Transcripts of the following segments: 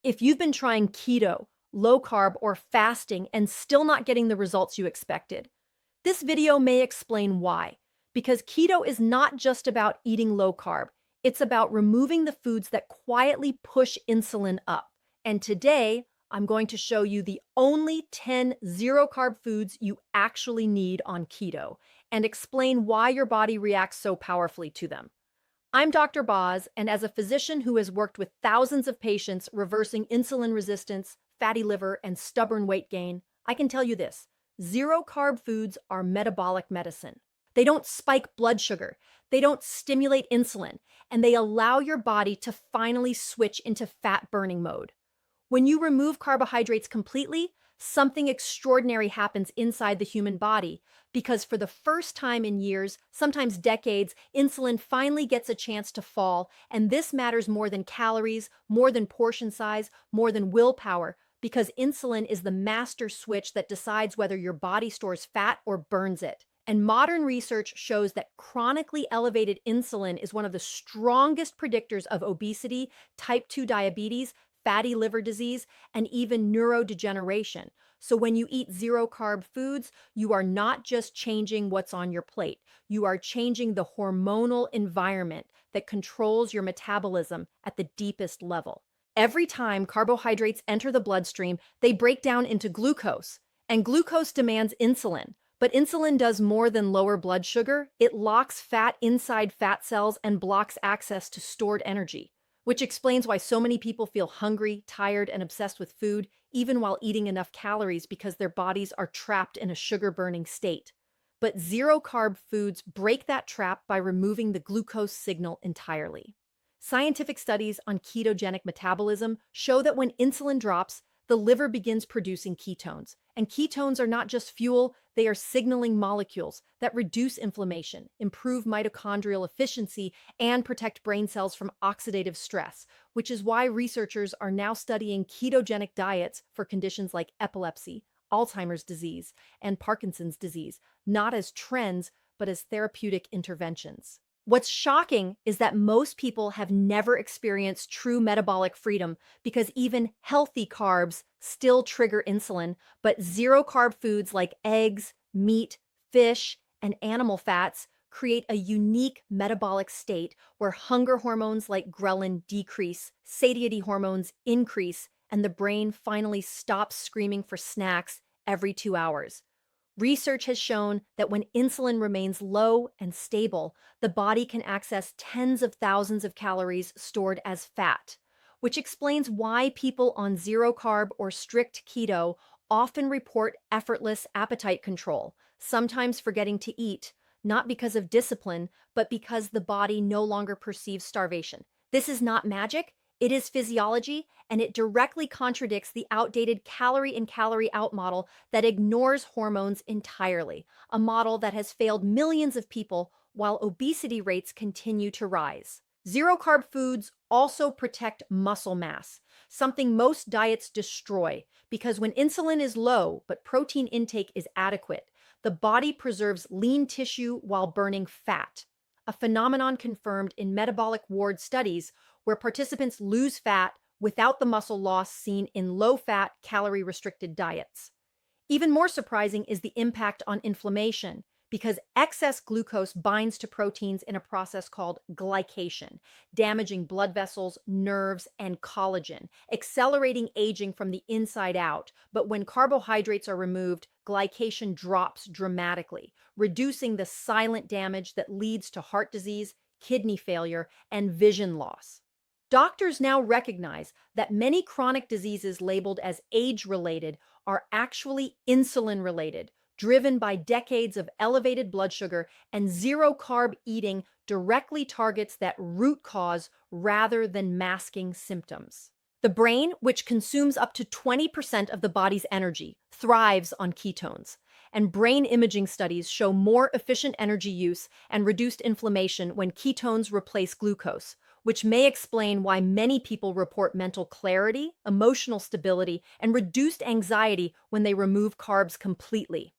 If you've been trying keto, low carb, or fasting and still not getting the results you expected, this video may explain why. Because keto is not just about eating low carb, it's about removing the foods that quietly push insulin up. And today, I'm going to show you the only 10 zero carb foods you actually need on keto and explain why your body reacts so powerfully to them. I'm Dr. Boz, and as a physician who has worked with thousands of patients reversing insulin resistance, fatty liver, and stubborn weight gain, I can tell you this: zero carb foods are metabolic medicine. They don't spike blood sugar, they don't stimulate insulin, and they allow your body to finally switch into fat burning mode. When you remove carbohydrates completely, something extraordinary happens inside the human body because for the first time in years, sometimes decades, insulin finally gets a chance to fall, and this matters more than calories, more than portion size, more than willpower, because insulin is the master switch that decides whether your body stores fat or burns it. And modern research shows that chronically elevated insulin is one of the strongest predictors of obesity, type 2 diabetes, fatty liver disease, and even neurodegeneration. So when you eat zero carb foods, you are not just changing what's on your plate. You are changing the hormonal environment that controls your metabolism at the deepest level. Every time carbohydrates enter the bloodstream, they break down into glucose, and glucose demands insulin. But insulin does more than lower blood sugar. It locks fat inside fat cells and blocks access to stored energy, which explains why so many people feel hungry, tired, and obsessed with food, even while eating enough calories because their bodies are trapped in a sugar-burning state. But zero-carb foods break that trap by removing the glucose signal entirely. Scientific studies on ketogenic metabolism show that when insulin drops, the liver begins producing ketones. And ketones are not just fuel, they are signaling molecules that reduce inflammation, improve mitochondrial efficiency, and protect brain cells from oxidative stress, which is why researchers are now studying ketogenic diets for conditions like epilepsy, Alzheimer's disease, and Parkinson's disease, not as trends, but as therapeutic interventions. What's shocking is that most people have never experienced true metabolic freedom because even healthy carbs still trigger insulin, but zero carb foods like eggs, meat, fish, and animal fats create a unique metabolic state where hunger hormones like ghrelin decrease, satiety hormones increase, and the brain finally stops screaming for snacks every 2 hours. Research has shown that when insulin remains low and stable, the body can access tens of thousands of calories stored as fat, which explains why people on zero carb or strict keto often report effortless appetite control, sometimes forgetting to eat, not because of discipline, but because the body no longer perceives starvation. This is not magic. It is physiology, and it directly contradicts the outdated calorie in, calorie out model that ignores hormones entirely, a model that has failed millions of people while obesity rates continue to rise. Zero carb foods also protect muscle mass, something most diets destroy, because when insulin is low but protein intake is adequate, the body preserves lean tissue while burning fat, a phenomenon confirmed in metabolic ward studies where participants lose fat without the muscle loss seen in low-fat, calorie-restricted diets. Even more surprising is the impact on inflammation, because excess glucose binds to proteins in a process called glycation, damaging blood vessels, nerves, and collagen, accelerating aging from the inside out. But when carbohydrates are removed, glycation drops dramatically, reducing the silent damage that leads to heart disease, kidney failure, and vision loss. Doctors now recognize that many chronic diseases labeled as age-related are actually insulin-related, driven by decades of elevated blood sugar, and zero-carb eating directly targets that root cause rather than masking symptoms. The brain, which consumes up to 20% of the body's energy, thrives on ketones, and brain imaging studies show more efficient energy use and reduced inflammation when ketones replace glucose, which may explain why many people report mental clarity, emotional stability, and reduced anxiety when they remove carbs completely.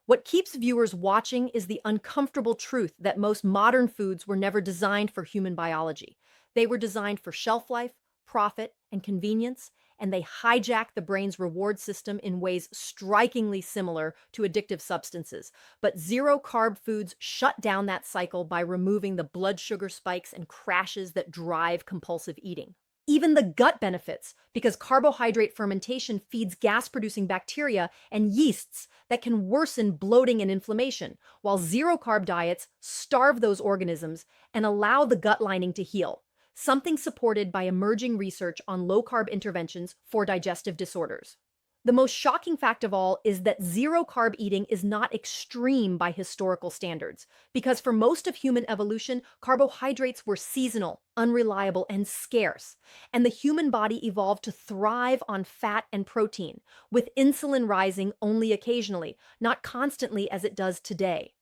What keeps viewers watching is the uncomfortable truth that most modern foods were never designed for human biology. They were designed for shelf life, profit, and convenience, and they hijack the brain's reward system in ways strikingly similar to addictive substances. But zero-carb foods shut down that cycle by removing the blood sugar spikes and crashes that drive compulsive eating. Even the gut benefits, because carbohydrate fermentation feeds gas-producing bacteria and yeasts that can worsen bloating and inflammation, while zero-carb diets starve those organisms and allow the gut lining to heal, something supported by emerging research on low-carb interventions for digestive disorders. The most shocking fact of all is that zero-carb eating is not extreme by historical standards, because for most of human evolution, carbohydrates were seasonal, unreliable, and scarce, and the human body evolved to thrive on fat and protein, with insulin rising only occasionally, not constantly as it does today.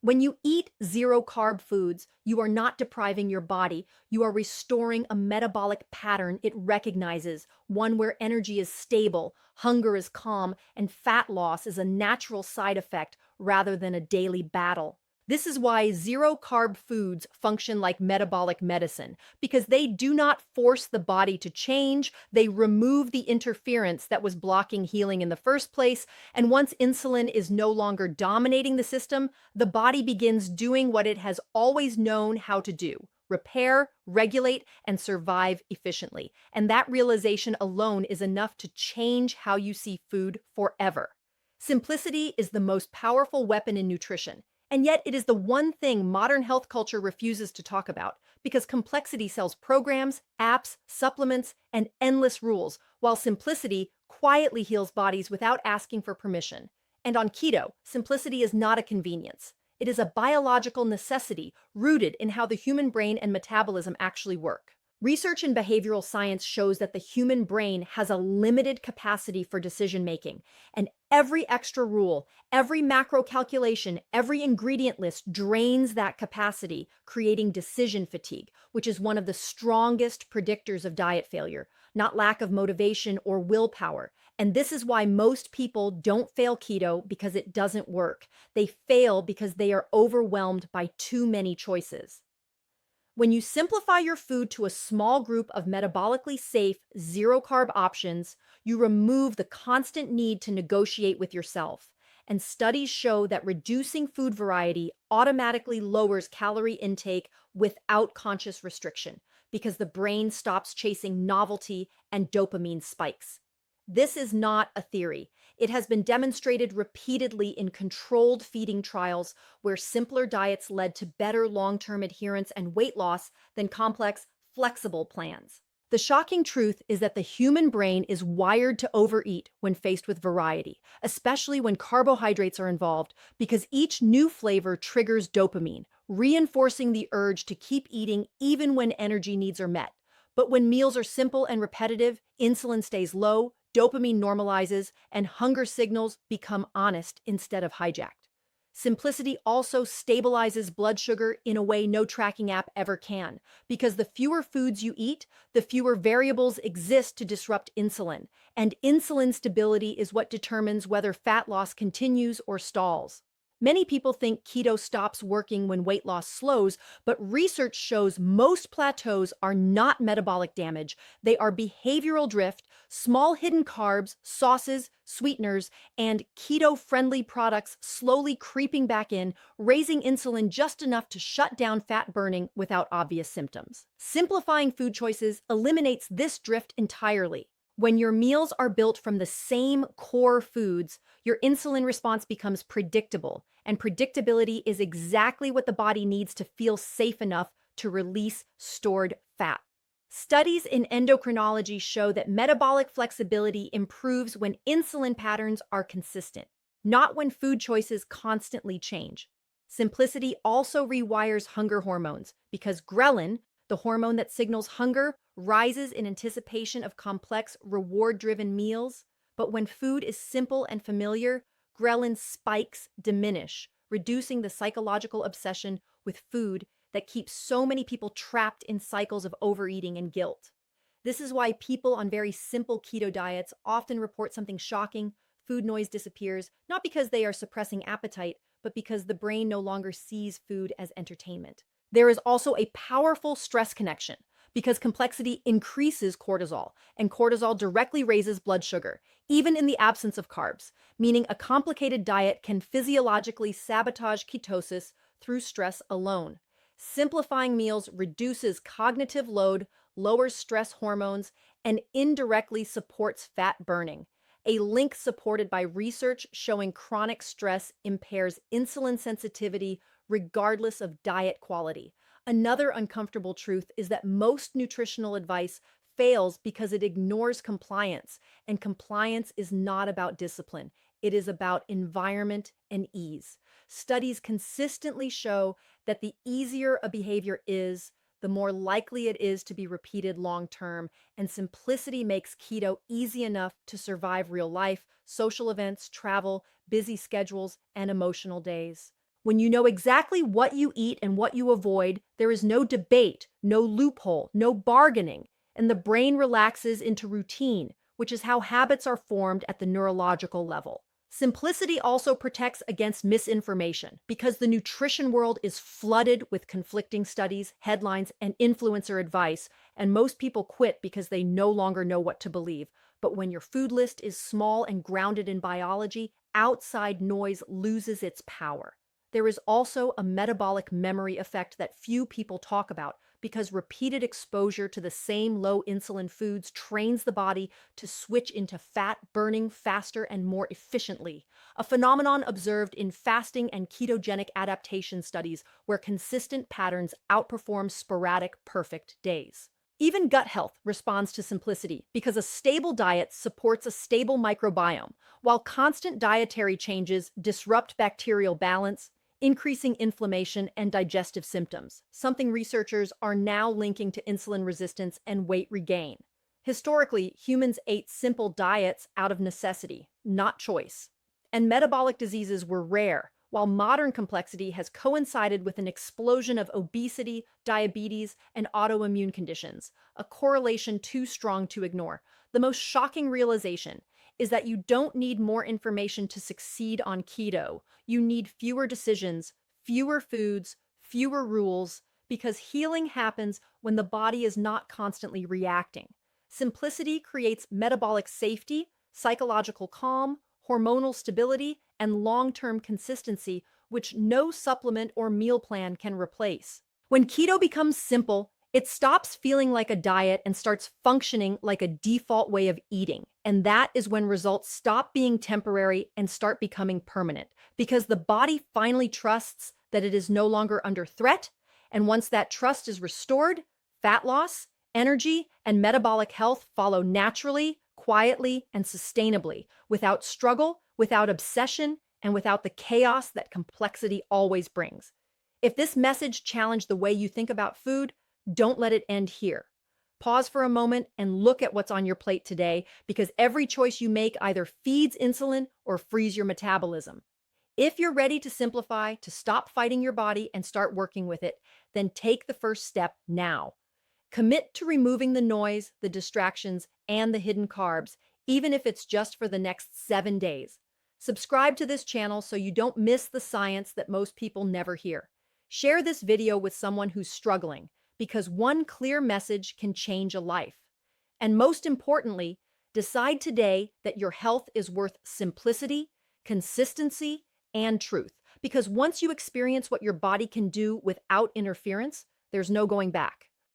When you eat zero-carb foods, you are not depriving your body, you are restoring a metabolic pattern it recognizes, one where energy is stable, hunger is calm, and fat loss is a natural side effect rather than a daily battle. This is why zero-carb foods function like metabolic medicine, because they do not force the body to change, they remove the interference that was blocking healing in the first place, and once insulin is no longer dominating the system, the body begins doing what it has always known how to do: repair, regulate, and survive efficiently. And that realization alone is enough to change how you see food forever. Simplicity is the most powerful weapon in nutrition. And yet, it is the one thing modern health culture refuses to talk about, because complexity sells programs, apps, supplements, and endless rules, while simplicity quietly heals bodies without asking for permission. And on keto, simplicity is not a convenience. It is a biological necessity rooted in how the human brain and metabolism actually work. Research in behavioral science shows that the human brain has a limited capacity for decision making, and every extra rule, every macro calculation, every ingredient list drains that capacity, creating decision fatigue, which is one of the strongest predictors of diet failure, not lack of motivation or willpower. And this is why most people don't fail keto because it doesn't work. They fail because they are overwhelmed by too many choices. When you simplify your food to a small group of metabolically safe, zero-carb options, you remove the constant need to negotiate with yourself. And studies show that reducing food variety automatically lowers calorie intake without conscious restriction, because the brain stops chasing novelty and dopamine spikes. This is not a theory. It has been demonstrated repeatedly in controlled feeding trials where simpler diets led to better long-term adherence and weight loss than complex, flexible plans. The shocking truth is that the human brain is wired to overeat when faced with variety, especially when carbohydrates are involved, because each new flavor triggers dopamine, reinforcing the urge to keep eating even when energy needs are met. But when meals are simple and repetitive, insulin stays low, dopamine normalizes, and hunger signals become honest instead of hijacked. Simplicity also stabilizes blood sugar in a way no tracking app ever can, because the fewer foods you eat, the fewer variables exist to disrupt insulin, and insulin stability is what determines whether fat loss continues or stalls. Many people think keto stops working when weight loss slows, but research shows most plateaus are not metabolic damage. They are behavioral drift, small hidden carbs, sauces, sweeteners, and keto-friendly products slowly creeping back in, raising insulin just enough to shut down fat burning without obvious symptoms. Simplifying food choices eliminates this drift entirely. When your meals are built from the same core foods, your insulin response becomes predictable, and predictability is exactly what the body needs to feel safe enough to release stored fat. Studies in endocrinology show that metabolic flexibility improves when insulin patterns are consistent, not when food choices constantly change. Simplicity also rewires hunger hormones, because ghrelin, the hormone that signals hunger, rises in anticipation of complex, reward-driven meals. But when food is simple and familiar, ghrelin spikes diminish, reducing the psychological obsession with food that keeps so many people trapped in cycles of overeating and guilt. This is why people on very simple keto diets often report something shocking: food noise disappears, not because they are suppressing appetite, but because the brain no longer sees food as entertainment. There is also a powerful stress connection, because complexity increases cortisol, and cortisol directly raises blood sugar, even in the absence of carbs, meaning a complicated diet can physiologically sabotage ketosis through stress alone. Simplifying meals reduces cognitive load, lowers stress hormones, and indirectly supports fat burning, a link supported by research showing chronic stress impairs insulin sensitivity regardless of diet quality. Another uncomfortable truth is that most nutritional advice fails because it ignores compliance, and compliance is not about discipline. It is about environment and ease. Studies consistently show that the easier a behavior is, the more likely it is to be repeated long term, and simplicity makes keto easy enough to survive real life, social events, travel, busy schedules, and emotional days. When you know exactly what you eat and what you avoid, there is no debate, no loophole, no bargaining, and the brain relaxes into routine, which is how habits are formed at the neurological level. Simplicity also protects against misinformation because the nutrition world is flooded with conflicting studies, headlines, and influencer advice, and most people quit because they no longer know what to believe. But when your food list is small and grounded in biology, outside noise loses its power. There is also a metabolic memory effect that few people talk about because repeated exposure to the same low insulin foods trains the body to switch into fat burning faster and more efficiently, a phenomenon observed in fasting and ketogenic adaptation studies where consistent patterns outperform sporadic perfect days. Even gut health responds to simplicity because a stable diet supports a stable microbiome, while constant dietary changes disrupt bacterial balance, increasing inflammation and digestive symptoms, something researchers are now linking to insulin resistance and weight regain. Historically, humans ate simple diets out of necessity, not choice. And metabolic diseases were rare, while modern complexity has coincided with an explosion of obesity, diabetes, and autoimmune conditions, a correlation too strong to ignore. The most shocking realization is that you don't need more information to succeed on keto. You need fewer decisions, fewer foods, fewer rules, because healing happens when the body is not constantly reacting. Simplicity creates metabolic safety, psychological calm, hormonal stability, and long-term consistency, which no supplement or meal plan can replace. When keto becomes simple, it stops feeling like a diet and starts functioning like a default way of eating. And that is when results stop being temporary and start becoming permanent, because the body finally trusts that it is no longer under threat. And once that trust is restored, fat loss, energy, and metabolic health follow naturally, quietly, and sustainably, without struggle, without obsession, and without the chaos that complexity always brings. If this message challenged the way you think about food, don't let it end here. Pause for a moment and look at what's on your plate today, because every choice you make either feeds insulin or frees your metabolism. If you're ready to simplify, to stop fighting your body and start working with it, then take the first step now. Commit to removing the noise, the distractions, and the hidden carbs, even if it's just for the next 7 days. Subscribe to this channel so you don't miss the science that most people never hear. Share this video with someone who's struggling, because one clear message can change a life. And most importantly, decide today that your health is worth simplicity, consistency, and truth. Because once you experience what your body can do without interference, there's no going back.